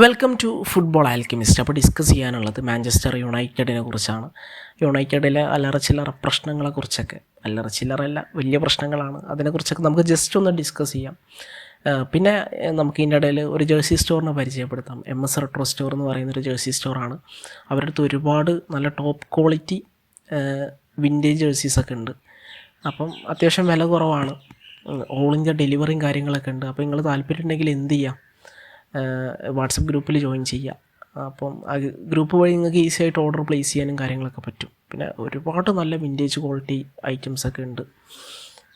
Welcome to football alchemist. അപ്പോൾ discuss ചെയ്യാനുള്ളത് Manchester യുണൈറ്റഡിനെ കുറിച്ചാണ്. യുണൈറ്റഡിലെ അല്ലറ ചില്ലറ പ്രശ്നങ്ങളെക്കുറിച്ചൊക്കെ, അല്ലറ ചില്ലറല്ല വലിയ പ്രശ്നങ്ങളാണ്, അതിനെക്കുറിച്ചൊക്കെ നമുക്ക് ജസ്റ്റ് ഒന്ന് ഡിസ്കസ് ചെയ്യാം. പിന്നെ നമുക്ക് ഇതിൻ്റെ ഇടയിൽ ഒരു ജേഴ്സി സ്റ്റോറിനെ പരിചയപ്പെടുത്താം. MS റെട്രോ സ്റ്റോർ എന്ന് പറയുന്നൊരു ജേഴ്സി സ്റ്റോറാണ്. അവരുടെ അടുത്ത് ഒരുപാട് നല്ല ടോപ്പ് ക്വാളിറ്റി വിൻറ്റേജ് ജേഴ്സീസൊക്കെ ഉണ്ട്. അപ്പം അത്യാവശ്യം വില കുറവാണ്. ഓൾ ഇന്ത്യ ഡെലിവറിയും കാര്യങ്ങളൊക്കെ ഉണ്ട്. അപ്പോൾ നിങ്ങൾ താല്പര്യം ഉണ്ടെങ്കിൽ എന്ത് ചെയ്യാം, വാട്സപ്പ് ഗ്രൂപ്പിൽ ജോയിൻ ചെയ്യുക. അപ്പം ആ ഗ്രൂപ്പ് വഴി നിങ്ങൾക്ക് ഈസി ആയിട്ട് ഓർഡർ പ്ലേസ് ചെയ്യാനും കാര്യങ്ങളൊക്കെ പറ്റും. പിന്നെ ഒരുപാട് നല്ല വിൻറ്റേജ് ക്വാളിറ്റി ഐറ്റംസൊക്കെ ഉണ്ട്.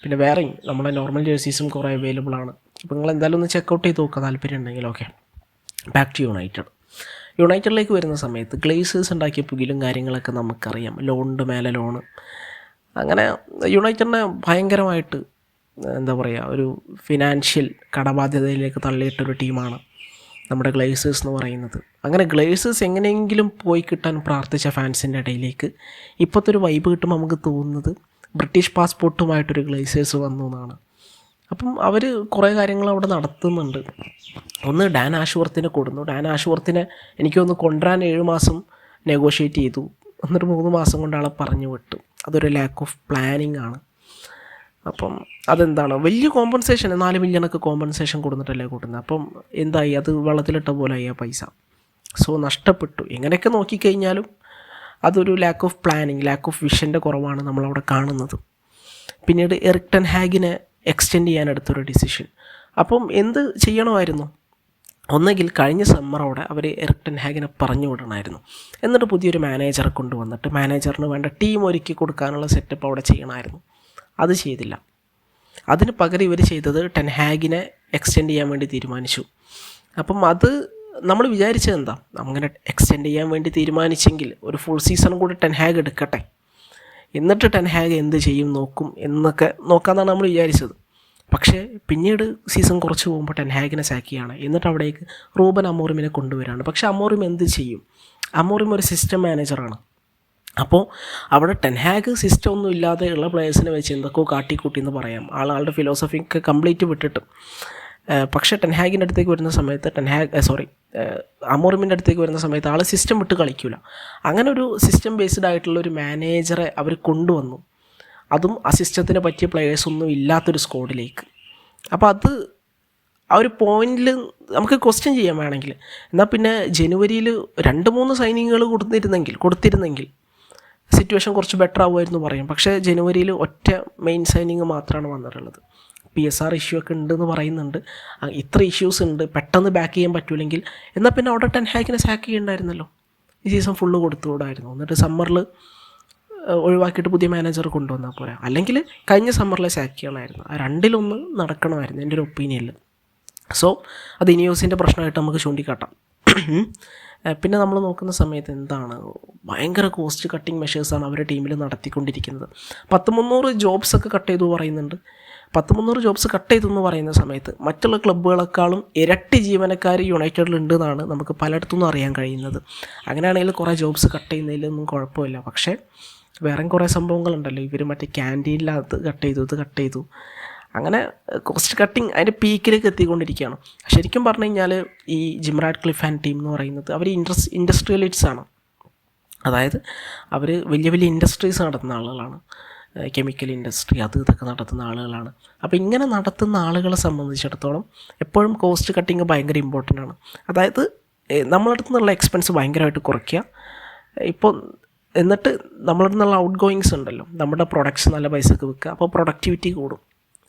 പിന്നെ വേറെയും നമ്മുടെ നോർമൽ ജേഴ്സീസും കുറേ അവൈലബിൾ ആണ്. അപ്പോൾ നിങ്ങൾ എന്തായാലും ഒന്ന് ചെക്കൗട്ട് ചെയ്ത് നോക്കുക താല്പര്യം ഉണ്ടെങ്കിൽ. ഓക്കെ, ബാക്ക് ടു യുണൈറ്റഡിലേക്ക് വരുന്ന സമയത്ത് ഗ്ലേസേഴ്സ് ഉണ്ടാക്കിയ പുകിലും കാര്യങ്ങളൊക്കെ നമുക്കറിയാം. ലോണിൻ്റെ മേലെ ലോണ്, അങ്ങനെ യുണൈറ്റഡിനെ ഭയങ്കരമായിട്ട് എന്താ പറയുക, ഒരു ഫിനാൻഷ്യൽ കടബാധ്യതയിലേക്ക് തള്ളിയിട്ടൊരു ടീമാണ് നമ്മുടെ ഗ്ലേസേഴ്സ് എന്ന് പറയുന്നത്. അങ്ങനെ ഗ്ലേസേഴ്സ് എങ്ങനെയെങ്കിലും പോയി കിട്ടാൻ പ്രാർത്ഥിച്ച ഫാൻസിൻ്റെ ഇടയിലേക്ക് ഇപ്പോഴത്തെ ഒരു വൈബ് കിട്ടുമ്പോൾ നമുക്ക് തോന്നുന്നത് ബ്രിട്ടീഷ് പാസ്പോർട്ടുമായിട്ടൊരു ഗ്ലേസേഴ്സ് വന്നു എന്നാണ്. അപ്പം അവർ കുറേ കാര്യങ്ങൾ അവിടെ നടത്തുന്നുണ്ട്. ഒന്ന് ഡാൻ ആഷ്വർത്തിനെ കൊടുന്നു. ഡാൻ ആഷ്വർത്തിനെ എനിക്കൊന്ന് കൊണ്ടുവരാൻ 7 മാസം നെഗോഷിയേറ്റ് ചെയ്തു, എന്നിട്ട് 3 മാസം കൊണ്ട് ആളെ പറഞ്ഞു വിട്ടു. അതൊരു ലാക്ക് ഓഫ് പ്ലാനിങ് ആണ്. അപ്പം അതെന്താണ്, വലിയ കോമ്പൻസേഷൻ 4 മില്യണൊക്കെ കോമ്പൻസേഷൻ കൊടുത്തിട്ടല്ലേ കൂട്ടുന്നത്. അപ്പം എന്തായി, അത് വെള്ളത്തിലിട്ട പോലെ ആയി ആ പൈസ. സോ നഷ്ടപ്പെട്ടു. എങ്ങനെയൊക്കെ നോക്കിക്കഴിഞ്ഞാലും അതൊരു lack of planning, lack of വിഷൻ്റെ കുറവാണ് നമ്മളവിടെ കാണുന്നത്. പിന്നീട് എറിക് ടെൻ ഹാഗിനെ എക്സ്റ്റെൻഡ് ചെയ്യാനെടുത്തൊരു ഡിസിഷൻ. അപ്പം എന്ത് ചെയ്യണമായിരുന്നു, ഒന്നെങ്കിൽ കഴിഞ്ഞ സമ്മറോടെ അവർ എറിക് ടെൻ ഹാഗിനെ പറഞ്ഞു വിടണമായിരുന്നു. എന്നിട്ട് പുതിയൊരു മാനേജറെ കൊണ്ടുവന്നിട്ട് മാനേജറിന് വേണ്ട ടീം ഒരുക്കി കൊടുക്കാനുള്ള സെറ്റപ്പ് അവിടെ ചെയ്യണമായിരുന്നു. അത് ചെയ്തില്ല. അതിന് പകരം ഇവർ ചെയ്തത് ടെൻ ഹാഗിനെ എക്സ്റ്റെൻഡ് ചെയ്യാൻ വേണ്ടി തീരുമാനിച്ചു. അപ്പം അത് നമ്മൾ വിചാരിച്ചത് എന്താ, അങ്ങനെ എക്സ്റ്റെൻഡ് ചെയ്യാൻ വേണ്ടി തീരുമാനിച്ചെങ്കിൽ ഒരു ഫുൾ സീസൺ കൂടി ടെൻ ഹാഗ് എടുക്കട്ടെ, എന്നിട്ട് ടെൻ ഹാഗ് എന്ത് ചെയ്യും നോക്കും എന്നൊക്കെ നോക്കാമെന്നാണ് നമ്മൾ വിചാരിച്ചത്. പക്ഷേ പിന്നീട് സീസൺ കുറച്ച് പോകുമ്പോൾ ടെൻ ഹാഗിനെ സാക്കിയാണ്. എന്നിട്ട് അവിടേക്ക് റൂബൻ അമോറിമിനെ കൊണ്ടുവരികയാണ്. പക്ഷേ അമോറിം എന്ത് ചെയ്യും, അമോറിം ഒരു സിസ്റ്റം മാനേജറാണ്. അപ്പോൾ അവിടെ ടെൻ ഹാഗ് സിസ്റ്റം ഒന്നും ഇല്ലാതെ ഉള്ള പ്ലേയേഴ്സിനെ വെച്ച് എന്തൊക്കെയോ കാട്ടിക്കൂട്ടി എന്ന് പറയാം, ആളുടെ ഫിലോസഫിക്ക് കംപ്ലീറ്റ് വിട്ടിട്ട്. പക്ഷേ ടെൻ ഹാഗിൻ്റെ അടുത്തേക്ക് വരുന്ന സമയത്ത് അമോറിമിൻ്റെ അടുത്തേക്ക് വരുന്ന സമയത്ത് ആൾ സിസ്റ്റം വിട്ട് കളിക്കില്ല. അങ്ങനെ ഒരു സിസ്റ്റം ബേസ്ഡ് ആയിട്ടുള്ളൊരു മാനേജറെ അവർ കൊണ്ടുവന്നു, അതും ആ സിസ്റ്റത്തിന് പറ്റിയ പ്ലെയേഴ്സൊന്നും ഇല്ലാത്തൊരു സ്ക്വാഡിലേക്ക്. അപ്പോൾ അത് ആ ഒരു പോയിന്റിൽ നമുക്ക് ക്വസ്റ്റ്യൻ ചെയ്യാൻ വേണമെങ്കിൽ, എന്നാൽ പിന്നെ ജനുവരിയിൽ 2-3 സൈനിങ്ങുകൾ കൊടുത്തിരുന്നെങ്കിൽ സിറ്റുവേഷൻ കുറച്ച് ബെറ്റർ ആവുമായിരുന്നു പറയും. പക്ഷേ ജനുവരിയിൽ ഒറ്റ മെയിൻ സൈനിങ് മാത്രമാണ് വന്നിട്ടുള്ളത്. PSR ഇഷ്യൂ ഒക്കെ ഉണ്ടെന്ന് പറയുന്നുണ്ട്. ഇത്ര ഇഷ്യൂസ് ഉണ്ട്, പെട്ടെന്ന് ബാക്ക് ചെയ്യാൻ പറ്റൂലെങ്കിൽ എന്നാൽ പിന്നെ അവിടെ ടെൻ ഹാഗിനെ സാക്ക് ചെയ്യണ്ടായിരുന്നല്ലോ, ഈ സീസൺ ഫുള്ള് കൊടുത്തുകൂടായിരുന്നു. എന്നിട്ട് സമ്മറിൽ ഒഴിവാക്കിയിട്ട് പുതിയ മാനേജർ കൊണ്ടുവന്നാൽ പോരാ, അല്ലെങ്കിൽ കഴിഞ്ഞ സമ്മറിലെ സാക്ക് ചെയ്യണമായിരുന്നു. ആ രണ്ടിലൊന്ന് നടക്കണമായിരുന്നു എൻ്റെ ഒരു ഒപ്പീനിയനിൽ. സോ അത് ഇനിയോസിൻ്റെ പ്രശ്നമായിട്ട് നമുക്ക് ചൂണ്ടിക്കാട്ടാം. പിന്നെ നമ്മൾ നോക്കുന്ന സമയത്ത് എന്താണ്, ഭയങ്കര കോസ്റ്റ് കട്ടിങ് മെഷേഴ്സാണ് അവരുടെ ടീമിൽ നടത്തിക്കൊണ്ടിരിക്കുന്നത്. 300 ജോബ്സൊക്കെ കട്ട് ചെയ്തു പറയുന്നുണ്ട്. 300 ജോബ്സ് കട്ട് ചെയ്തു എന്ന് പറയുന്ന സമയത്ത് മറ്റുള്ള ക്ലബ്ബുകളെക്കാളും ഇരട്ടി ജീവനക്കാർ യുണൈറ്റഡിലുണ്ട് എന്നാണ് നമുക്ക് പലയിടത്തുനിന്നും അറിയാൻ കഴിയുന്നത്. അങ്ങനെയാണെങ്കിൽ കുറേ ജോബ്സ് കട്ട് ചെയ്യുന്നതിലൊന്നും കുഴപ്പമില്ല. പക്ഷേ വേറെയും കുറേ സംഭവങ്ങളുണ്ടല്ലോ, ഇവർ മറ്റേ ക്യാൻറ്റീനിലകത്ത് കട്ട് ചെയ്തു, അങ്ങനെ കോസ്റ്റ് കട്ടിങ് അതിൻ്റെ പീക്കിലേക്ക് എത്തിക്കൊണ്ടിരിക്കുകയാണ്. ശരിക്കും പറഞ്ഞു കഴിഞ്ഞാൽ ഈ ജിം റാഡ്ക്ലിഫ് ആൻഡ് ടീം എന്ന് പറയുന്നത് അവർ ഇൻഡസ്ട്രിയലിസ്റ്റാണ്. അതായത് അവർ വലിയ വലിയ ഇൻഡസ്ട്രീസ് നടത്തുന്ന ആളുകളാണ്, കെമിക്കൽ ഇൻഡസ്ട്രി ഇതൊക്കെ നടത്തുന്ന ആളുകളാണ്. അപ്പോൾ ഇങ്ങനെ നടത്തുന്ന ആളുകളെ സംബന്ധിച്ചിടത്തോളം എപ്പോഴും കോസ്റ്റ് കട്ടിങ് ഭയങ്കര ഇമ്പോർട്ടൻ്റ് ആണ്. അതായത് നമ്മളടുത്ത് നിന്നുള്ള എക്സ്പെൻസ് ഭയങ്കരമായിട്ട് കുറയ്ക്കുക. ഇപ്പോൾ എന്നിട്ട് നമ്മളുടെ നിന്നുള്ള ഔട്ട് ഗോയിങ്സ് ഉണ്ടല്ലോ, നമ്മുടെ പ്രൊഡക്ട്സ് നല്ല പൈസക്ക് വിൽക്കുക, അപ്പോൾ പ്രൊഡക്ടിവിറ്റി കൂടും.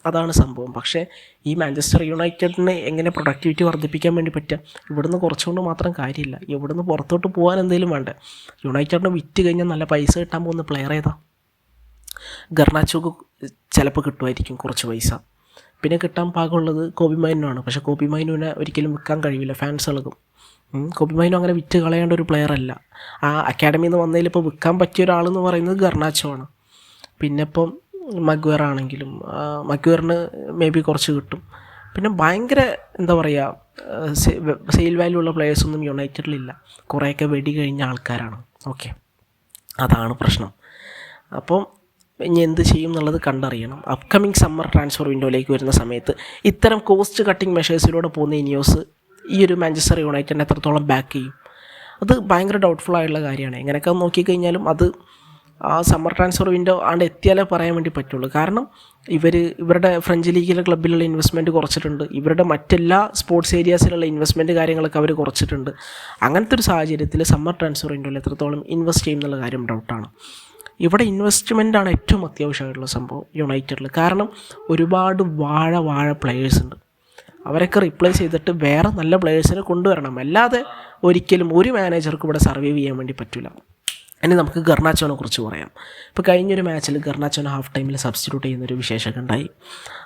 അതാണ് സംഭവം. പക്ഷേ ഈ മാഞ്ചസ്റ്റർ യുണൈറ്റഡിനെ എങ്ങനെ പ്രൊഡക്ടിവിറ്റി വർദ്ധിപ്പിക്കാൻ വേണ്ടി പറ്റുക, ഇവിടുന്ന് കുറച്ചുകൊണ്ട് മാത്രം കാര്യമില്ല, ഇവിടുന്ന് പുറത്തോട്ട് പോകാൻ എന്തെങ്കിലും വേണ്ടേ. യുണൈറ്റഡിനെ വിറ്റ് കഴിഞ്ഞാൽ നല്ല പൈസ കിട്ടാൻ പോകുന്ന പ്ലെയർ ഏതാ? ഗർണാച്ചോക്ക് ചിലപ്പോൾ കിട്ടുമായിരിക്കും കുറച്ച് പൈസ. പിന്നെ കിട്ടാൻ പാകമുള്ളത് കോബി മൈനുമാണ്. പക്ഷേ കോബി മൈനുവിനെ ഒരിക്കലും വിൽക്കാൻ കഴിയില്ല, ഫാൻസ് ഇളകും. കോബി മൈനു അങ്ങനെ വിറ്റ് കളയേണ്ട ഒരു പ്ലെയർ അല്ല. ആ അക്കാഡമിയിൽ നിന്ന് വന്നതിൽ ഇപ്പോൾ വിൽക്കാൻ പറ്റിയ ഒരാളെന്ന് പറയുന്നത് ഗർണാച്ചോ ആണ്. പിന്നെ ഇപ്പം മഗ്വയർ ആണെങ്കിലും മഗ്വയറിന് മേ ബി കുറച്ച് കിട്ടും. പിന്നെ ഭയങ്കര എന്താ പറയുക, സെയിൽ വാല്യൂ ഉള്ള പ്ലെയേഴ്സൊന്നും യുണൈറ്റഡിലില്ല, കുറേയൊക്കെ വെടി കഴിഞ്ഞ ആൾക്കാരാണ്. ഓക്കെ, അതാണ് പ്രശ്നം. അപ്പം ഇനി എന്ത് ചെയ്യും എന്നുള്ളത് കണ്ടറിയണം. അപ്കമിങ് സമ്മർ ട്രാൻസ്ഫർ വിൻഡോയിലേക്ക് വരുന്ന സമയത്ത് ഇത്തരം കോസ്റ്റ് കട്ടിങ് മെഷേഴ്സിലൂടെ പോകുന്ന ഇനിയോസ് ഈ ഒരു മാഞ്ചസ്റ്റർ യുണൈറ്റഡിനെ എത്രത്തോളം ബാക്ക് ചെയ്യും, അത് ഭയങ്കര ഡൗട്ട്ഫുൾ ആയിട്ടുള്ള കാര്യമാണ്. എങ്ങനെയൊക്കെ നോക്കിക്കഴിഞ്ഞാലും അത് ആ സമ്മർ ട്രാൻസ്ഫർ വിൻഡോ ആണ്ട് എത്തിയാലേ പറയാൻ വേണ്ടി പറ്റുള്ളൂ. കാരണം ഇവരുടെ ഫ്രഞ്ച് ലീഗിലെ ക്ലബ്ബിലുള്ള ഇൻവെസ്റ്റ്മെൻറ്റ് കുറച്ചിട്ടുണ്ട്, ഇവരുടെ മറ്റെല്ലാ സ്പോർട്സ് ഏരിയാസിലുള്ള ഇൻവെസ്റ്റ്മെൻറ്റ് കാര്യങ്ങളൊക്കെ അവർ കുറച്ചിട്ടുണ്ട്. അങ്ങനത്തെ ഒരു സാഹചര്യത്തിൽ സമ്മർ ട്രാൻസ്ഫർ വിൻഡോയിൽ എത്രത്തോളം ഇൻവെസ്റ്റ് ചെയ്യും എന്നുള്ള കാര്യം ഡൗട്ടാണ്. ഇവിടെ ഇൻവെസ്റ്റ്മെൻറ്റാണ് ഏറ്റവും അത്യാവശ്യമായിട്ടുള്ള സംഭവം യുണൈറ്റഡിൽ. കാരണം ഒരുപാട് വാഴ പ്ലെയേഴ്സ് ഉണ്ട്, അവരൊക്കെ റീപ്ലേസ് ചെയ്തിട്ട് വേറെ നല്ല പ്ലെയേഴ്സിനെ കൊണ്ടുവരണം. അല്ലാതെ ഒരിക്കലും ഒരു മാനേജർക്ക് ഇവിടെ സർവൈവ് ചെയ്യാൻ വേണ്ടി പറ്റില്ല. ഇനി നമുക്ക് ഗർണാച്ചോനെ കുറിച്ച് പറയാം. ഇപ്പോൾ കഴിഞ്ഞൊരു മാച്ചിൽ ഗർണാച്ചോനെ ഹാഫ് ടൈമിൽ സബ്സ്റ്റിറ്റ്യൂട്ട് ചെയ്യുന്നൊരു വിശേഷമൊക്കെ ഉണ്ടായി.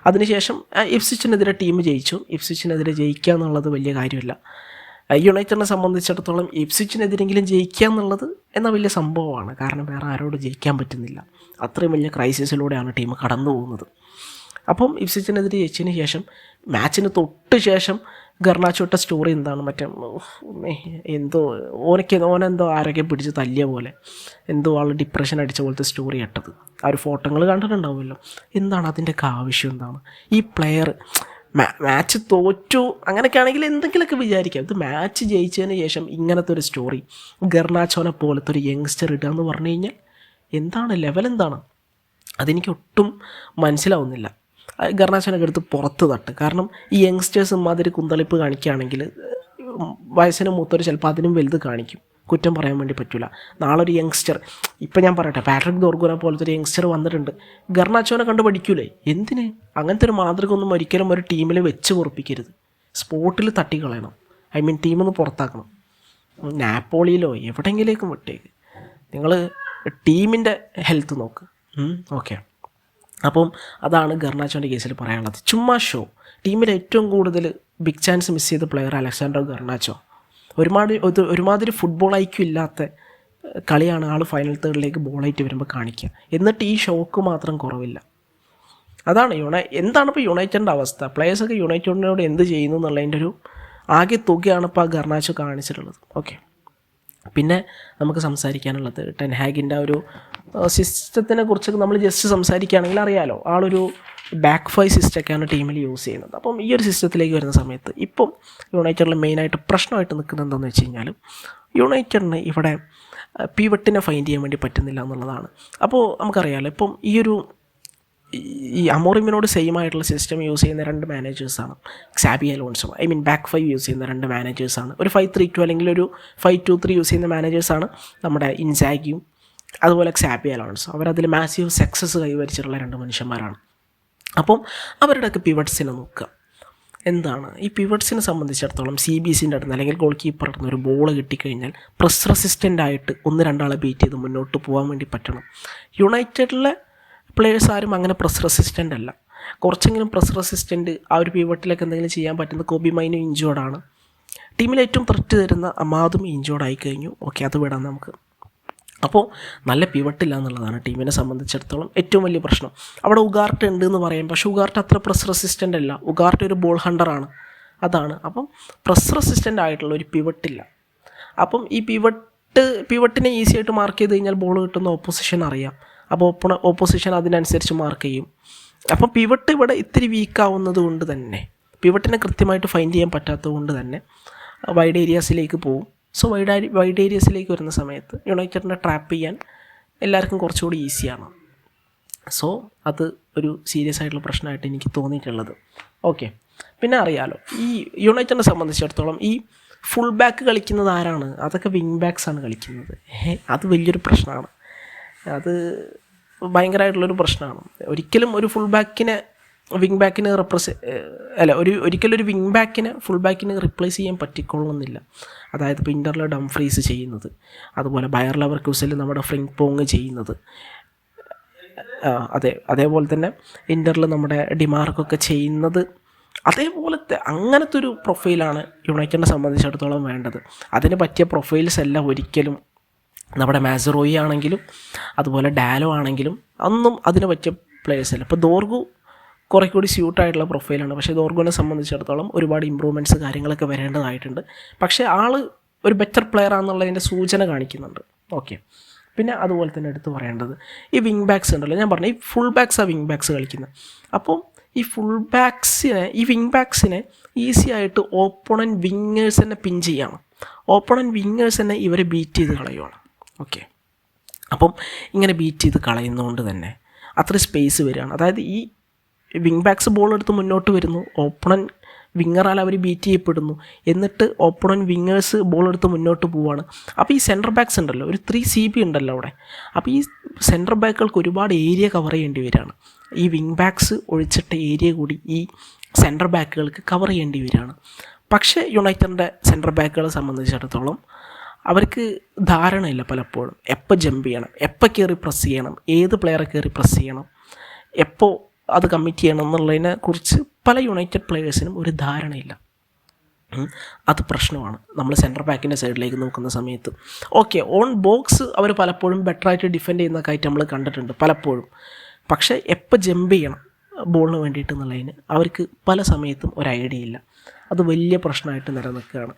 അതിനുശേഷം ഇപ്സ്വിച്ചിനെതിരെ ടീം ജയിച്ചു. ഇപ്സ്വിച്ചിനെതിരെ ജയിക്കുക എന്നുള്ളത് വലിയ കാര്യമില്ല. യുണൈറ്റഡിനെ സംബന്ധിച്ചിടത്തോളം ഇപ്സ്വിച്ചിനെതിരെങ്കിലും ജയിക്കുക എന്നുള്ളത് എന്ന വലിയ സംഭവമാണ്. കാരണം വേറെ ആരോട് ജയിക്കാൻ പറ്റുന്നില്ല. അത്രയും വലിയ ക്രൈസിസിലൂടെയാണ് ടീം കടന്നു പോകുന്നത്. അപ്പം ഇപ്സ്വിച്ചിനെതിരെ ജയിച്ചതിന് ശേഷം മാച്ചിന് തൊട്ട് ശേഷം ഗർണാച്ചോ ഇട്ട സ്റ്റോറി എന്താണ്, മറ്റേ ഓനെന്തോ ആരൊക്കെ പിടിച്ച് തല്ലിയ പോലെ എന്തോ ആൾ ഡിപ്രഷൻ അടിച്ച പോലത്തെ സ്റ്റോറി ഇട്ടത്. ആ ഒരു ഫോട്ടോകൾ കണ്ടിട്ടുണ്ടാവുമല്ലോ. എന്താണ് അതിൻ്റെയൊക്കെ ആവശ്യം? എന്താണ് ഈ പ്ലെയർ മാച്ച് തോറ്റു അങ്ങനെയൊക്കെ ആണെങ്കിൽ എന്തെങ്കിലുമൊക്കെ വിചാരിക്കാം. ഇത് മാച്ച് ജയിച്ചതിന് ശേഷം ഇങ്ങനത്തെ ഒരു സ്റ്റോറി ഗർണാച്ചോനെ പോലത്തെ ഒരു യങ്സ്റ്റർ ഇടുക എന്ന് പറഞ്ഞു കഴിഞ്ഞാൽ എന്താണ് ലെവൽ? എന്താണ് അതെനിക്ക് ഒട്ടും മനസ്സിലാവുന്നില്ല. ഗർണാച്ചോനൊക്കെ എടുത്ത് പുറത്ത് തട്ട്. കാരണം ഈ യങ്സ്റ്റേഴ്സ് മാതിരി കുന്തളിപ്പ് കാണിക്കുകയാണെങ്കിൽ വയസ്സിന് മൂത്തൊരു ചിലപ്പോൾ അതിനും വലുത് കാണിക്കും. കുറ്റം പറയാൻ വേണ്ടി പറ്റില്ല. നാളെ ഒരു യങ്സ്റ്റർ, ഇപ്പം ഞാൻ പറയട്ടെ, പാട്രിക് ദോർഗുനെ പോലത്തെ ഒരു യങ്സ്റ്റർ വന്നിട്ടുണ്ട്, ഗർണാച്ചോനെ കണ്ട് പഠിക്കൂലേ? എന്തിന്? അങ്ങനത്തെ ഒരു മാതൃക ഒന്നും ഒരിക്കലും ഒരു ടീമിൽ വെച്ച് പൊറപ്പിക്കരുത്. സ്പോട്ടിൽ തട്ടിക്കളയണം. ടീമിൽ നിന്ന് പുറത്താക്കണം. നാപ്പോളിയിലോ എവിടെയെങ്കിലേക്കും വിട്ടേക്ക്. നിങ്ങൾ ടീമിൻ്റെ ഹെൽത്ത് നോക്ക്. ഓക്കെ, അപ്പം അതാണ് ഗർണാച്ചോൻ്റെ കേസിൽ പറയാനുള്ളത്. ചുമ്മാ ഷോ. ടീമിൽ ഏറ്റവും കൂടുതൽ ബിഗ് ചാൻസ് മിസ് ചെയ്ത പ്ലെയർ അലക്സാണ്ടർ ഗർണാച്ചോ. ഒരുമാതിരി ഫുട്ബോൾ ഐക്യം ഇല്ലാത്ത കളിയാണ് ആൾ ഫൈനൽ തേർഡിലേക്ക് ബോളായിട്ട് വരുമ്പോൾ കാണിക്കുക. എന്നിട്ട് ഈ ഷോക്ക് മാത്രം കുറവില്ല. അതാണ് എന്താണ് ഇപ്പോൾ യുണൈറ്റഡിൻ്റെ അവസ്ഥ? പ്ലെയേഴ്സൊക്കെ യുണൈറ്റഡിനോട് എന്ത് ചെയ്യുന്നു എന്നുള്ളതിൻ്റെ ഒരു ആകെ തുകയാണ് ഇപ്പോൾ ആ ഗർണാച്ചോ കാണിച്ചിട്ടുള്ളത്. ഓക്കെ, പിന്നെ നമുക്ക് സംസാരിക്കാനുള്ളത് ടെൻ ഹാഗിൻ്റെ ഒരു സിസ്റ്റത്തിനെ കുറിച്ചൊക്കെ നമ്മൾ ജസ്റ്റ് സംസാരിക്കുകയാണെങ്കിൽ അറിയാലോ, ആളൊരു ബാക്ക് ഫൈവ് സിസ്റ്റമൊക്കെയാണ് ടീമിൽ യൂസ് ചെയ്യുന്നത്. അപ്പം ഈ ഒരു സിസ്റ്റത്തിലേക്ക് വരുന്ന സമയത്ത് ഇപ്പം യുണൈറ്റഡിൽ മെയിനായിട്ട് പ്രശ്നമായിട്ട് നിൽക്കുന്നത് എന്താണെന്ന് വെച്ച് കഴിഞ്ഞാൽ, യുണൈറ്റഡിന് ഇവിടെ പിവട്ടിനെ ഫൈൻഡ് ചെയ്യാൻ വേണ്ടി പറ്റുന്നില്ല എന്നുള്ളതാണ്. അപ്പോൾ നമുക്കറിയാമല്ലോ, ഇപ്പം ഈ അമോറിമിനോട് സെയിം ആയിട്ടുള്ള സിസ്റ്റം യൂസ് ചെയ്യുന്ന രണ്ട് മാനേജേഴ്സാണ് ക്സാബി അലോൺസോ. ബാക്ക് ഫൈവ് യൂസ് ചെയ്യുന്ന രണ്ട് മാനേജേഴ്സാണ്. ഒരു 5-3-2 അല്ലെങ്കിൽ ഒരു 5-2-3 യൂസ് ചെയ്യുന്ന മാനേജേഴ്സാണ് നമ്മുടെ ഇൻസാഗിയും അതുപോലെ ക്സാബി അലോൺസോ. അവരതിൽ മാസീവ് സക്സസ് കൈവരിച്ചിട്ടുള്ള രണ്ട് മനുഷ്യന്മാരാണ്. അപ്പം അവരുടെയൊക്കെ പിവട്സിനെ നോക്കുക. എന്താണ് ഈ പിവട്സിനെ സംബന്ധിച്ചിടത്തോളം CBCൻ്റെ അടുത്ത് അല്ലെങ്കിൽ ഗോൾ കീപ്പർ അടുത്ത് ഒരു ബോൾ കിട്ടിക്കഴിഞ്ഞാൽ പ്രസ് റെസിസ്റ്റൻ്റ് ആയിട്ട് 1-2 ബീറ്റ് ചെയ്ത് മുന്നോട്ട് പോകാൻ വേണ്ടി പറ്റണം. യുണൈറ്റഡിലെ പ്ലെയേഴ്സ് ആരും അങ്ങനെ പ്രസ് റെസിസ്റ്റൻ്റ് അല്ല. കുറച്ചെങ്കിലും പ്രസ് റെസിസ്റ്റൻ്റ് ആ ഒരു പിവട്ടിലൊക്കെ എന്തെങ്കിലും ചെയ്യാൻ പറ്റുന്ന കോബി മൈനും ഇഞ്ചോർഡാണ്. ടീമിൽ ഏറ്റവും ത്രെറ്റ് തരുന്ന അമാദും ഇഞ്ചോർഡായി കഴിഞ്ഞു. ഓക്കെ, അത് വിടാം നമുക്ക്. അപ്പോൾ നല്ല പിവട്ടില്ല എന്നുള്ളതാണ് ടീമിനെ സംബന്ധിച്ചിടത്തോളം ഏറ്റവും വലിയ പ്രശ്നം. അവിടെ ഉഗാർട്ട് ഉണ്ട് എന്ന് പറയും, പക്ഷേ ഉഗാർട്ട് അത്ര പ്രസ് റെസിസ്റ്റൻ്റ് അല്ല. ഉഗാർട്ട് ഒരു ബോൾ ഹണ്ടറാണ്. അതാണ്. അപ്പം പ്രസ് റെസിസ്റ്റൻ്റ് ആയിട്ടുള്ള ഒരു പിവട്ടില്ല. അപ്പം ഈ പിവട്ടിനെ ഈസി ആയിട്ട് മാർക്ക് ചെയ്ത് കഴിഞ്ഞാൽ ബോൾ കിട്ടുന്ന ഓപ്പോസിഷൻ അറിയാം. അപ്പോൾ ഓപ്പോസിഷൻ അതിനനുസരിച്ച് മാർക്ക് ചെയ്യും. അപ്പം പിവട്ട് ഇവിടെ ഇത്തിരി വീക്കാവുന്നത് കൊണ്ട് തന്നെ, പിവട്ടിനെ കൃത്യമായിട്ട് ഫൈൻഡ് ചെയ്യാൻ പറ്റാത്തത് കൊണ്ട് തന്നെ വൈഡ് ഏരിയാസിലേക്ക് പോകും. സോ വൈഡ് ഏരിയാസിലേക്ക് വരുന്ന സമയത്ത് യുണൈറ്റഡിനെ ട്രാപ്പ് ചെയ്യാൻ എല്ലാവർക്കും കുറച്ചുകൂടി ഈസിയാണ്. സോ അത് ഒരു സീരിയസ് ആയിട്ടുള്ള പ്രശ്നമായിട്ട് എനിക്ക് തോന്നിയിട്ടുള്ളത്. ഓക്കെ, പിന്നെ അറിയാലോ, ഈ യുണൈറ്റഡിനെ സംബന്ധിച്ചിടത്തോളം ഈ ഫുൾ ബാക്ക് കളിക്കുന്നത് ആരാണ്? അതൊക്കെ വിങ് ബാക്സാണ് കളിക്കുന്നത്. അത് വലിയൊരു പ്രശ്നമാണ്. അത് ഭയങ്കരമായിട്ടുള്ളൊരു പ്രശ്നമാണ്. ഒരിക്കലും ഒരു ഫുൾ ബാക്കിനെ വിങ് ബാക്കിന് ഒരിക്കലും ഒരു വിങ് ബാക്കിനെ ഫുൾ ബാക്കിന് റിപ്ലേസ് ചെയ്യാൻ പറ്റിക്കൊള്ളുന്നില്ല. അതായത് ഇപ്പോൾ ഇൻ്ററിൽ ഡംഫ്രീസ് ചെയ്യുന്നത്, അതുപോലെ ബയർ ലെവർകൂസനിൽ നമ്മുടെ ഫ്രിംഗ്പോങ് ചെയ്യുന്നത്, അതേപോലെ തന്നെ ഇൻ്ററിൽ നമ്മുടെ ഡിമാർക്കൊക്കെ ചെയ്യുന്നത്, അതേപോലത്തെ അങ്ങനത്തെ ഒരു പ്രൊഫൈലാണ് യുണൈറ്റഡിനെ സംബന്ധിച്ചിടത്തോളം വേണ്ടത്. അതിന് പറ്റിയ പ്രൊഫൈൽസ് എല്ലാം ഒരിക്കലും നമ്മുടെ മാസറോയി ആണെങ്കിലും അതുപോലെ ഡാലോ ആണെങ്കിലും ഒന്നും അതിന് പറ്റിയ പ്ലേയേഴ്സ് അല്ല. ഇപ്പോൾ ദോർഗു കുറേ കൂടി സ്യൂട്ടായിട്ടുള്ള പ്രൊഫൈലാണ്. പക്ഷേ ദോർഗുവിനെ സംബന്ധിച്ചിടത്തോളം ഒരുപാട് ഇമ്പ്രൂവ്മെൻറ്റ്സ് കാര്യങ്ങളൊക്കെ വരേണ്ടതായിട്ടുണ്ട്. പക്ഷേ ആൾ ഒരു ബെറ്റർ പ്ലെയർ ആണെന്നുള്ളതിൻ്റെ സൂചന കാണിക്കുന്നുണ്ട്. ഓക്കെ, പിന്നെ അതുപോലെ തന്നെ എടുത്ത് പറയേണ്ടത് ഈ വിങ് ബാക്സ് ഉണ്ടല്ലോ, ഞാൻ പറഞ്ഞു ഈ ഫുൾ ബാക്സാണ് വിങ് ബാക്സ് കളിക്കുന്നത്. അപ്പോൾ ഈ ഫുൾ ബാക്സിനെ, ഈ വിങ് ബാക്സിനെ ഈസി ആയിട്ട് ഓപ്പോണൻറ്റ് വിങ്ങേഴ്സിനെ പിൻ ചെയ്യാണ്. ഓപ്പോണൻറ്റ് വിങ്ങേഴ്സിനെ ഇവരെ ബീറ്റ് ചെയ്ത് കളയുവാണ്. ഓക്കെ, അപ്പം ഇങ്ങനെ ബീറ്റ് ചെയ്ത് കളയുന്നതുകൊണ്ട് തന്നെ അത്ര സ്പേസ് വരികയാണ്. അതായത് ഈ വിങ് ബാക്സ് ബോൾ എടുത്ത് മുന്നോട്ട് വരുന്നു, ഓപ്പണൻറ്റ് വിങ്ങറാൽ അവർ ബീറ്റ് ചെയ്യപ്പെടുന്നു, എന്നിട്ട് ഓപ്പണൻറ്റ് വിങ്ങേഴ്സ് ബോൾ എടുത്ത് മുന്നോട്ട് പോവുകയാണ്. അപ്പോൾ ഈ സെൻറ്റർ ബാക്സ് ഉണ്ടല്ലോ, ഒരു 3 CB ഉണ്ടല്ലോ അവിടെ. അപ്പോൾ ഈ സെൻറ്റർ ബാക്കുകൾക്ക് ഒരുപാട് ഏരിയ കവർ ചെയ്യേണ്ടി വരികയാണ്. ഈ വിങ് ബാക്സ് ഒഴിച്ചിട്ട് ഏരിയ കൂടി ഈ സെൻറ്റർ ബാക്കുകൾക്ക് കവർ ചെയ്യേണ്ടി വരികയാണ്. പക്ഷേ യുണൈറ്റഡിൻ്റെ സെൻറ്റർ ബാക്കുകളെ സംബന്ധിച്ചിടത്തോളം അവർക്ക് ധാരണയില്ല പലപ്പോഴും എപ്പോൾ ജമ്പ് ചെയ്യണം, എപ്പോൾ കയറി പ്രസ് ചെയ്യണം, ഏത് പ്ലെയറെ കയറി പ്രസ് ചെയ്യണം, എപ്പോൾ അത് കമ്മിറ്റ് ചെയ്യണം എന്നുള്ളതിനെ കുറിച്ച് പല യുണൈറ്റഡ് പ്ലെയേഴ്സിനും ഒരു ധാരണയില്ല. അത് പ്രശ്നമാണ് നമ്മൾ സെൻറ്റർ ബാക്കിൻ്റെ സൈഡിലേക്ക് നോക്കുന്ന സമയത്ത്. ഓക്കെ, ഓൺ ബോക്സ് അവർ പലപ്പോഴും ബെറ്ററായിട്ട് ഡിഫെൻഡ് ചെയ്യുന്നതൊക്കെ ആയിട്ട് നമ്മൾ കണ്ടിട്ടുണ്ട് പലപ്പോഴും. പക്ഷേ എപ്പോൾ ജമ്പ് ചെയ്യണം ബോളിന് വേണ്ടിയിട്ട് എന്നുള്ളതിന് അവർക്ക് പല സമയത്തും ഒരു ഐഡിയ ഇല്ല. അത് വലിയ പ്രശ്നമായിട്ട് നിലനിൽക്കുകയാണ്.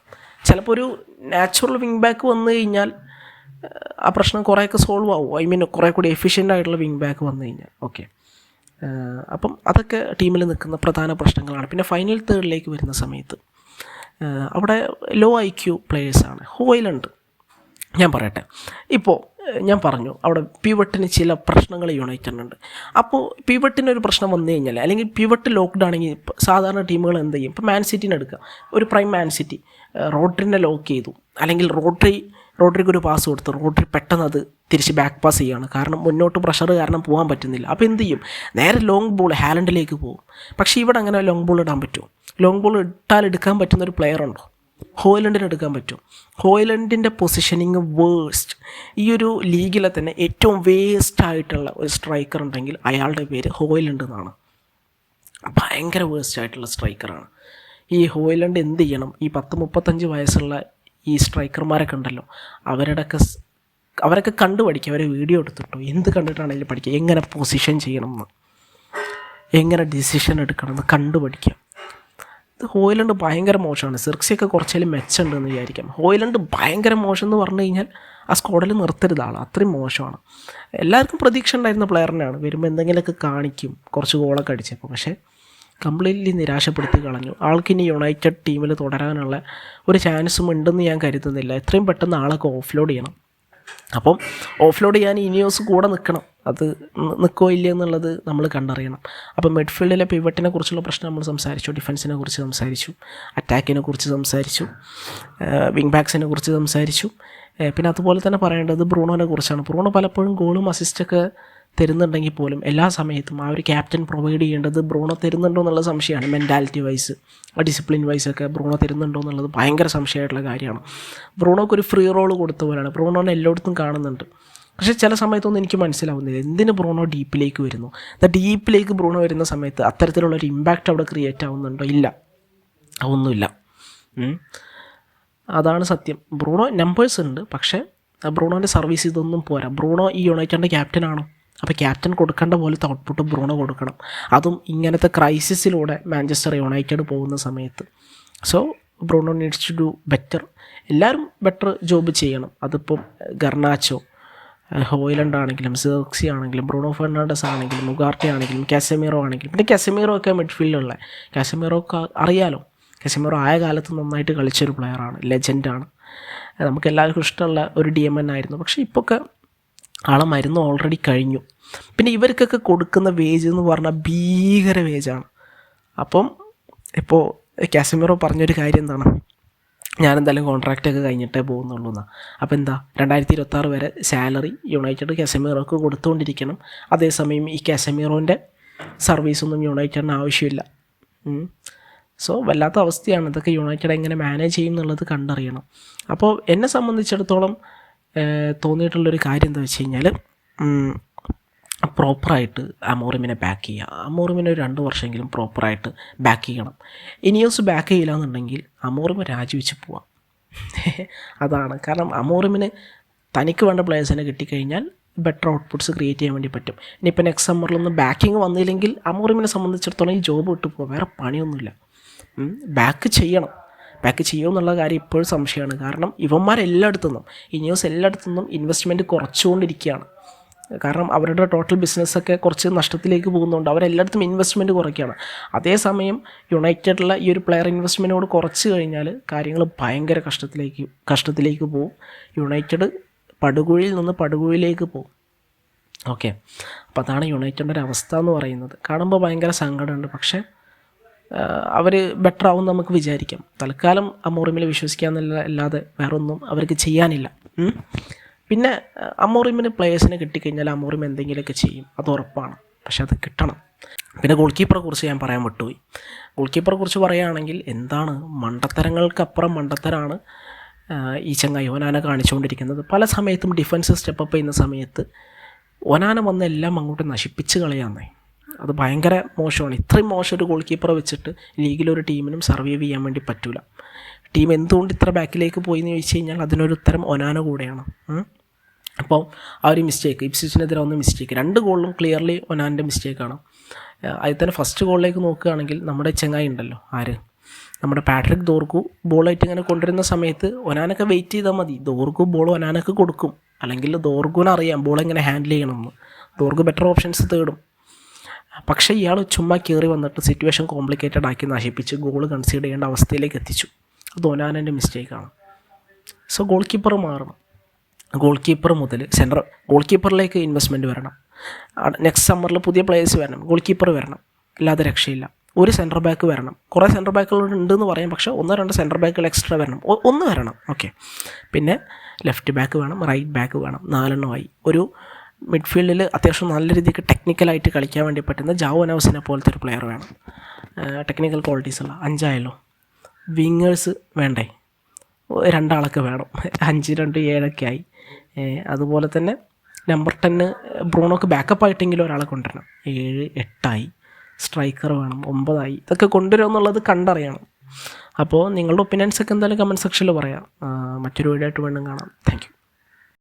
ചിലപ്പോൾ ഒരു നാച്ചുറൽ വിങ് ബാക്ക് വന്നു കഴിഞ്ഞാൽ ആ പ്രശ്നം കുറേയൊക്കെ സോൾവ് ആവും. ഐ മീൻ കുറേ കൂടി എഫിഷ്യൻ്റ് ആയിട്ടുള്ള വിങ് ബാക്ക് വന്നു കഴിഞ്ഞാൽ. ഓക്കെ, അപ്പം അതൊക്കെ ടീമിൽ നിൽക്കുന്ന പ്രധാന പ്രശ്നങ്ങളാണ്. പിന്നെ ഫൈനൽ തേർഡിലേക്ക് വരുന്ന സമയത്ത് അവിടെ ലോ IQ പ്ലേയേഴ്സാണ്. ഹോയ്ലൻഡ് ഞാൻ പറയട്ടെ, ഇപ്പോൾ ഞാൻ പറഞ്ഞു അവിടെ പിവട്ടിന് ചില പ്രശ്നങ്ങൾ യുണൈറ്റഡിനുണ്ട്. അപ്പോൾ പിവട്ടിനൊരു പ്രശ്നം വന്നു കഴിഞ്ഞാൽ, അല്ലെങ്കിൽ പിവട്ട് ലോക്ക്ഡ് ആണെങ്കിൽ സാധാരണ ടീമുകൾ എന്ത് ചെയ്യും? ഇപ്പോൾ മാൻ സിറ്റിനെ എടുക്കുക, ഒരു പ്രൈം മാൻ സിറ്റി റോഡ്രിനെ ലോക്ക് ചെയ്തു, അല്ലെങ്കിൽ റോഡ്രിക്ക് ഒരു പാസ് കൊടുത്തു, റോഡ്രി പെട്ടെന്ന് അത് തിരിച്ച് ബാക്ക് പാസ് ചെയ്യുകയാണ്, കാരണം മുന്നോട്ട് പ്രഷർ കാരണം പോകാൻ പറ്റുന്നില്ല. അപ്പോൾ എന്ത് ചെയ്യും? നേരെ ലോങ് ബോൾ ഹാലൻഡിലേക്ക് പോകും. പക്ഷേ ഇവിടെ അങ്ങനെ ലോങ് ബോൾ ഇടാൻ പറ്റുമോ? ലോങ് ബോൾ ഇട്ടാൽ എടുക്കാൻ പറ്റുന്നൊരു പ്ലെയർ ഉണ്ടോ? ഹോയ്ലൻഡിന് എടുക്കാൻ പറ്റും. ഹോയ്ലൻഡിൻ്റെ പൊസിഷനിങ് വേഴ്സ്റ്റ്. ഈ ഒരു ലീഗിലെ തന്നെ ഏറ്റവും വേസ്റ്റായിട്ടുള്ള ഒരു സ്ട്രൈക്കർ ഉണ്ടെങ്കിൽ അയാളുടെ പേര് ഹോയ്ലൻഡ് എന്നാണ്. ഭയങ്കര വേസ്റ്റായിട്ടുള്ള സ്ട്രൈക്കറാണ് ഈ ഹോയ്ലൻഡ്. എന്ത് ചെയ്യണം? ഈ 30-35 വയസ്സുള്ള ഈ സ്ട്രൈക്കർമാരൊക്കെ ഉണ്ടല്ലോ, അവരൊക്കെ കണ്ടു പഠിക്കുക. അവരെ വീഡിയോ എടുത്തിട്ടോ എന്ത് കണ്ടിട്ടാണെങ്കിലും പഠിക്കുക. എങ്ങനെ പൊസിഷൻ ചെയ്യണമെന്ന്, എങ്ങനെ ഡിസിഷൻ എടുക്കണമെന്ന് കണ്ടു പഠിക്കുക. ഇത് ഹോയ്ലൻഡ് ഭയങ്കര മോശമാണ്. സിർക്സിയൊക്കെ കുറച്ചേലും മെച്ചമുണ്ടെന്ന് വിചാരിക്കാം. ഹോയ്ലൻഡ് ഭയങ്കര മോശം എന്ന് പറഞ്ഞു കഴിഞ്ഞാൽ ആ സ്ക്വാഡിൽ നിർത്തരുത് ആൾ, അത്രയും മോശമാണ്. എല്ലാവർക്കും പ്രതീക്ഷ ഉണ്ടായിരുന്ന പ്ലെയറിനാണ്, വരുമ്പോൾ എന്തെങ്കിലുമൊക്കെ കാണിക്കും, കുറച്ച് ഗോളൊക്കെ അടിച്ചപ്പോൾ. പക്ഷേ കംപ്ലീറ്റ്ലി നിരാശപ്പെടുത്തി കളഞ്ഞു. ആൾക്കിനി യുണൈറ്റഡ് ടീമിൽ തുടരാനുള്ള ഒരു ചാൻസും ഉണ്ടെന്ന് ഞാൻ കരുതുന്നില്ല. എത്രയും പെട്ടെന്ന് ആളൊക്കെ ഓഫ്ലോഡ് ചെയ്യണം. അപ്പം ഓഫ്ലോഡ് ചെയ്യാൻ ഇനിയോസ് കൂടെ നിൽക്കണം. അത് നിൽക്കോ ഇല്ല എന്നുള്ളത് നമ്മൾ കണ്ടറിയണം. അപ്പം മിഡ്ഫീൽഡിലെ പിവറ്റിനെ കുറിച്ചുള്ള പ്രശ്നം നമ്മൾ സംസാരിച്ചു, ഡിഫൻസിനെ കുറിച്ച് സംസാരിച്ചു, അറ്റാക്കിനെ കുറിച്ച് സംസാരിച്ചു, വിങ് ബാക്സിനെ കുറിച്ച് സംസാരിച്ചു. പിന്നെ അതുപോലെ തന്നെ പറയേണ്ടത് ബ്രൂണോനെ കുറിച്ചാണ്. ബ്രൂണോ പലപ്പോഴും ഗോളും അസിസ്റ്റൊക്കെ തരുന്നുണ്ടെങ്കിൽ പോലും എല്ലാ സമയത്തും ആ ഒരു ക്യാപ്റ്റൻ പ്രൊവൈഡ് ചെയ്യേണ്ടത് ബ്രൂണോ തരുന്നുണ്ടോ എന്നുള്ള സംശയമാണ്. മെൻറ്റാലിറ്റി വൈസ്, ഡിസിപ്ലിൻ വൈസൊക്കെ ബ്രൂണോ തരുന്നുണ്ടോ എന്നുള്ളത് ഭയങ്കര സംശയമായിട്ടുള്ള കാര്യമാണ്. ബ്രൂണോക്ക് ഒരു ഫ്രീ റോൾ കൊടുത്ത പോലെയാണ്. ബ്രൂണോനെ എല്ലായിടത്തും കാണുന്നുണ്ട്. പക്ഷേ ചില സമയത്തൊന്നും എനിക്ക് മനസ്സിലാവുന്നില്ല എന്തിന് ബ്രൂണോ ഡീപ്പിലേക്ക് വരുന്നു. ഡീപ്പിലേക്ക് ബ്രൂണോ വരുന്ന സമയത്ത് അത്തരത്തിലുള്ളൊരു ഇമ്പാക്റ്റ് അവിടെ ക്രിയേറ്റ് ആവുന്നുണ്ടോ? ഇല്ല, ഒന്നുമില്ല. അതാണ് സത്യം. ബ്രൂണോ നമ്പേഴ്സ് ഉണ്ട്, പക്ഷേ ബ്രൂണോൻ്റെ സർവീസ് ഇതൊന്നും പോരാ. ബ്രൂണോ ഈ യുണൈറ്റഡിൻ്റെ ക്യാപ്റ്റനാണോ? അപ്പോൾ ക്യാപ്റ്റൻ കൊടുക്കേണ്ട പോലത്തെ ഔട്ട്പുട്ട് ബ്രൂണോ കൊടുക്കണം. അതും ഇങ്ങനത്തെ ക്രൈസിസിലൂടെ മാഞ്ചസ്റ്റർ യുണൈറ്റഡ് പോകുന്ന സമയത്ത്. So Bruno needs to do better. എല്ലാവരും ബെറ്റർ ജോബ് ചെയ്യണം. അതിപ്പം ഗർണാച്ചോ, ഹോയ്ലൻഡ് ആണെങ്കിലും, സിർക്സി ആണെങ്കിലും, ബ്രൂണോ ഫെർണാണ്ടസ് ആണെങ്കിലും, മുഗാർട്ടി ആണെങ്കിലും, കാസമീറോ ആണെങ്കിലും. പിന്നെ കാസമീറോ ഒക്കെ മിഡ്ഫീൽഡിലുള്ള കാസമീറോ അറിയാലോ, കാസമീറോ ആയ കാലത്ത് നന്നായിട്ട് കളിച്ചൊരു പ്ലെയറാണ്, ലെജൻഡാണ്, നമുക്ക് എല്ലാവർക്കും ഇഷ്ടമുള്ള ഒരു DMN ആയിരുന്നു. പക്ഷേ ഇപ്പോഴൊക്കെ ആളെ മരുന്ന് ഓൾറെഡി കഴിഞ്ഞു. പിന്നെ ഇവർക്കൊക്കെ കൊടുക്കുന്ന വേജ് എന്ന് പറഞ്ഞാൽ ഭീകര വേജാണ്. അപ്പം ഇപ്പോൾ കാസമീറോ പറഞ്ഞൊരു കാര്യം എന്താണ്? ഞാനെന്തായാലും കോൺട്രാക്റ്റൊക്കെ കഴിഞ്ഞിട്ടേ പോകുന്നുള്ളൂ എന്നാണ്. അപ്പോൾ എന്താ 2026 വരെ സാലറി യുണൈറ്റഡ് കാസമീറോക്ക് കൊടുത്തുകൊണ്ടിരിക്കണം. അതേസമയം ഈ കാസമീറോൻ്റെ സർവീസൊന്നും യുണൈറ്റഡിന് ആവശ്യമില്ല. സോ വല്ലാത്ത അവസ്ഥയാണ്. ഇതൊക്കെ യുണൈറ്റഡ് എങ്ങനെ മാനേജ് ചെയ്യും എന്നുള്ളത് കണ്ടറിയണം. അപ്പോൾ എന്നെ സംബന്ധിച്ചിടത്തോളം തോന്നിയിട്ടുള്ളൊരു കാര്യം എന്താ വെച്ച് കഴിഞ്ഞാൽ, പ്രോപ്പറായിട്ട് അമോറിമിനെ ബാക്ക് ചെയ്യുക. അമോറിമിനെ ഒരു 2 വർഷമെങ്കിലും പ്രോപ്പറായിട്ട് ബാക്ക് ചെയ്യണം. ഇനിയോസ് ബാക്ക് ചെയ്യില്ല എന്നുണ്ടെങ്കിൽ അമോറിമ രാജിവെച്ച് പോവാം. അതാണ് കാരണം. അമോറിമിന് തനിക്ക് വേണ്ട പ്ലേയേഴ്സിനെ കിട്ടിക്കഴിഞ്ഞാൽ ബെറ്റർ ഔട്ട്പുട്ട്സ് ക്രിയേറ്റ് ചെയ്യാൻ വേണ്ടി പറ്റും. ഇനിയിപ്പോൾ നെക്സ്റ്റ് സമ്മറിലൊന്നും ബാക്കിങ് വന്നില്ലെങ്കിൽ അമോറിമിനെ സംബന്ധിച്ചിടത്തോളം ഈ ജോബ് വിട്ട് പോകാം, വേറെ പണിയൊന്നുമില്ല. ബാക്ക് ചെയ്യണം. ബാക്ക് ചെയ്യുമെന്നുള്ള കാര്യം ഇപ്പോഴും സംശയമാണ്. കാരണം ഇവന്മാരെല്ലായിടത്തുനിന്നും, ഇനിയോസ് എല്ലായിടത്തുനിന്നും ഇൻവെസ്റ്റ്മെൻറ്റ് കുറച്ചുകൊണ്ടിരിക്കുകയാണ്. കാരണം അവരുടെ ടോട്ടൽ ബിസിനസ്സൊക്കെ കുറച്ച് നഷ്ടത്തിലേക്ക് പോകുന്നുണ്ട്. അവരെല്ലായിടത്തും ഇൻവെസ്റ്റ്മെൻറ്റ് കുറയ്ക്കുകയാണ്. അതേസമയം യുണൈറ്റഡിലെ ഈ ഒരു പ്ലെയർ ഇൻവെസ്റ്റ്മെൻറ്റോട് കുറച്ച് കഴിഞ്ഞാൽ കാര്യങ്ങൾ ഭയങ്കര കഷ്ടത്തിലേക്ക് പോകും. യുണൈറ്റഡ് പടുകുഴിയിൽ നിന്ന് പടുകുഴിയിലേക്ക് പോകും. ഓക്കെ, അപ്പോൾ അതാണ് യുണൈറ്റഡിൻ്റെ ഒരു അവസ്ഥ എന്ന് പറയുന്നത്. കാണുമ്പോൾ ഭയങ്കര സങ്കടമുണ്ട്. പക്ഷേ അവർ ബെറ്റർ ആവും നമുക്ക് വിചാരിക്കാം. തൽക്കാലം അമോറിമിൽ വിശ്വസിക്കാമെന്നല്ല, അല്ലാതെ വേറൊന്നും അവർക്ക് ചെയ്യാനില്ല. പിന്നെ അമോറിമിന് പ്ലേയേഴ്സിനെ കിട്ടിക്കഴിഞ്ഞാൽ അമോറിം എന്തെങ്കിലുമൊക്കെ ചെയ്യും, അത് ഉറപ്പാണ്. പക്ഷെ അത് കിട്ടണം. പിന്നെ ഗോൾ കീപ്പറെ കുറിച്ച് ഞാൻ പറയാൻ വിട്ടുപോയി. ഗോൾ കീപ്പറെ കുറിച്ച് പറയുകയാണെങ്കിൽ എന്താണ് മണ്ടത്തരങ്ങൾക്കപ്പുറം മണ്ടത്തരാണ് ഈ ചങ്ങായി ഒനാന കാണിച്ചുകൊണ്ടിരിക്കുന്നത്. പല സമയത്തും ഡിഫൻസ് സ്റ്റെപ്പ് അപ്പ് ചെയ്യുന്ന സമയത്ത് ഒനാന വന്ന് എല്ലാം അങ്ങോട്ട് നശിപ്പിച്ച് കളയാന്നേ. അത് ഭയങ്കര മോശമാണ്. ഇത്രയും മോശം ഒരു ഗോൾ കീപ്പറെ വെച്ചിട്ട് ലീഗിലൊരു ടീമിനും സർവൈവ് ചെയ്യാൻ വേണ്ടി പറ്റില്ല. ടീം എന്തുകൊണ്ട് ഇത്ര ബാക്കിലേക്ക് പോയി എന്ന് ചോദിച്ചു കഴിഞ്ഞാൽ അതിനൊരു ഉത്തരം ഒനാന കൂടെയാണ്. അപ്പോൾ ആ ഒരു മിസ്റ്റേക്ക്, ഇപ്സ്വിച്ചിനെതിരെ വന്ന മിസ്റ്റേക്ക്, 2 ഗോളിലും ക്ലിയർലി ഒനാൻ്റെ മിസ്റ്റേക്കാണ്. അതിൽ തന്നെ ഫസ്റ്റ് ഗോളിലേക്ക് നോക്കുകയാണെങ്കിൽ നമ്മുടെ ചങ്ങായി ഉണ്ടല്ലോ, നമ്മുടെ പാട്രിക് ദോർഗു ബോളായിട്ട് ഇങ്ങനെ കൊണ്ടുവരുന്ന സമയത്ത് ഒനാനൊക്കെ വെയിറ്റ് ചെയ്താൽ മതി. ദോർഗു ബോൾ ഒനാനൊക്കെ കൊടുക്കും. അല്ലെങ്കിൽ ദോർഗുവിന് അറിയാം ബോൾ എങ്ങനെ ഹാൻഡിൽ ചെയ്യണമെന്ന്. ദോർഗു ബെറ്റർ ഓപ്ഷൻസ് തേടും. പക്ഷേ ഇയാൾ ചുമ്മാ കയറി വന്നിട്ട് സിറ്റുവേഷൻ കോംപ്ലിക്കേറ്റഡ് ആക്കി നശിപ്പിച്ച് ഗോൾ കൺസീഡ് ചെയ്യേണ്ട അവസ്ഥയിലേക്ക് എത്തിച്ചു. അത് ഒനാനൻ്റെ മിസ്റ്റേക്കാണ്. സോ ഗോൾ കീപ്പർ മാറണം. ഗോൾ കീപ്പർ മുതൽ ഗോൾ കീപ്പറിലേക്ക് ഇൻവെസ്റ്റ്മെൻറ്റ് വരണം. നെക്സ്റ്റ് സമ്മറിൽ പുതിയ പ്ലേയേഴ്സ് വരണം, ഗോൾ കീപ്പർ വരണം, അല്ലാതെ രക്ഷയില്ല. ഒരു സെൻറ്റർ ബാക്ക് വരണം. കുറേ സെൻറ്റർ ബാക്കുകൾ ഉണ്ടെന്ന് പറയാം, പക്ഷേ 1-2 സെൻറ്റർ ബാക്കുകൾ എക്സ്ട്രാ വരണം. ഒന്ന് വരണം. ഓക്കെ, പിന്നെ ലെഫ്റ്റ് ബാക്ക് വേണം, റൈറ്റ് ബാക്ക് വേണം. 4 എണ്ണമായി. ഒരു മിഡ്ഫീൽഡിൽ അത്യാവശ്യം നല്ല രീതിക്ക് ടെക്നിക്കലായിട്ട് കളിക്കാൻ വേണ്ടി പറ്റുന്ന ജാവോ നവസിനെ പോലത്തെ ഒരു പ്ലെയർ വേണം. ടെക്നിക്കൽ ക്വാളിറ്റീസ് ഉള്ള 5 ആയല്ലോ. വിങ്ങേഴ്സ് വേണ്ടേ, 2 ആളൊക്കെ വേണം. 5, 2, 7 ആയി. അതുപോലെ തന്നെ നമ്പർ 10 ബ്രൂണോക്ക് ബാക്കപ്പ് ആയിട്ടെങ്കിലും ഒരാളെ കൊണ്ടുവരണം. 7, 8 ആയി. സ്ട്രൈക്കർ വേണം, 9 ആയി. ഇതൊക്കെ കൊണ്ടുവരുമോ എന്നുള്ളത് കണ്ടറിയണം. അപ്പോൾ നിങ്ങളുടെ ഒപ്പീനിയൻസൊക്കെ എന്തായാലും കമൻറ്റ് സെക്ഷനിൽ പറയാം. മറ്റൊരു വീഡിയോ ആയിട്ട് വീണ്ടും കാണാം. Thank you.